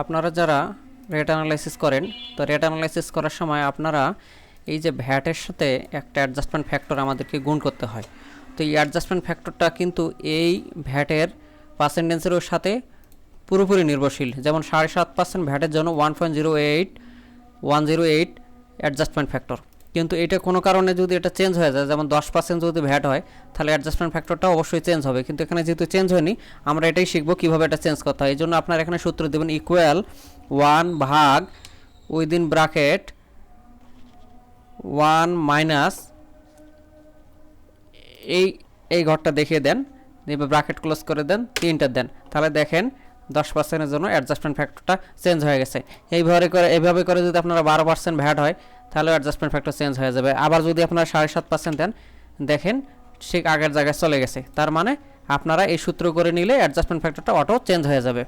আপনারা যারা rate analysis করেন, তো রেট অ্যানালাইসিস করার সময় আপনারা এই যে ভ্যাটের সাথে একটা অ্যাডজাস্টমেন্ট ফ্যাক্টর আমাদেরকে গুণ করতে হয়। তো এই অ্যাডজাস্টমেন্ট ফ্যাক্টরটা কিন্তু এই ভ্যাটের পার্সেন্টেজের সাথে পুরোপুরি নির্ভরশীল। যেমন 7.5% ভ্যাটের জন্য 1.08 অ্যাডজাস্টমেন্ট ফ্যাক্টর, কিন্তু এটা কোনো কারণে যদি এটা চেঞ্জ হয়ে যায়, যেমন 10% যদি ভ্যাট হয়, তাহলে অ্যাডজাস্টমেন্ট ফ্যাক্টরটা অবশ্যই চেঞ্জ হবে। কিন্তু এখানে যেহেতু চেঞ্জ হয়নি, আমরা এটাই শিখবো কীভাবে এটা চেঞ্জ করতে হয়। এই জন্য আপনার এখানে সূত্র দেবেন ইকুয়াল 1 ভাগ উইদিন ব্র্যাকেট 1 মাইনাস এই ঘরটা দেখিয়ে দেন, এবার ব্র্যাকেট ক্লোজ করে দেন, 3টা দেন, তাহলে দেখেন 10%-এর জন্য অ্যাডজাস্টমেন্ট ফ্যাক্টরটা চেঞ্জ হয়ে গেছে। এইভাবে করে যদি আপনারা 12% ভ্যাট হয়, তাহলে অ্যাডজাস্টমেন্ট ফ্যাক্টর চেঞ্জ হয়ে যাবে। আবার যদি আপনারা 7.5% দেন, দেখেন ঠিক আগের জায়গায় চলে গেছে। তার মানে আপনারা এই সূত্র করে নিলে অ্যাডজাস্টমেন্ট ফ্যাক্টরটা অটো চেঞ্জ হয়ে যাবে।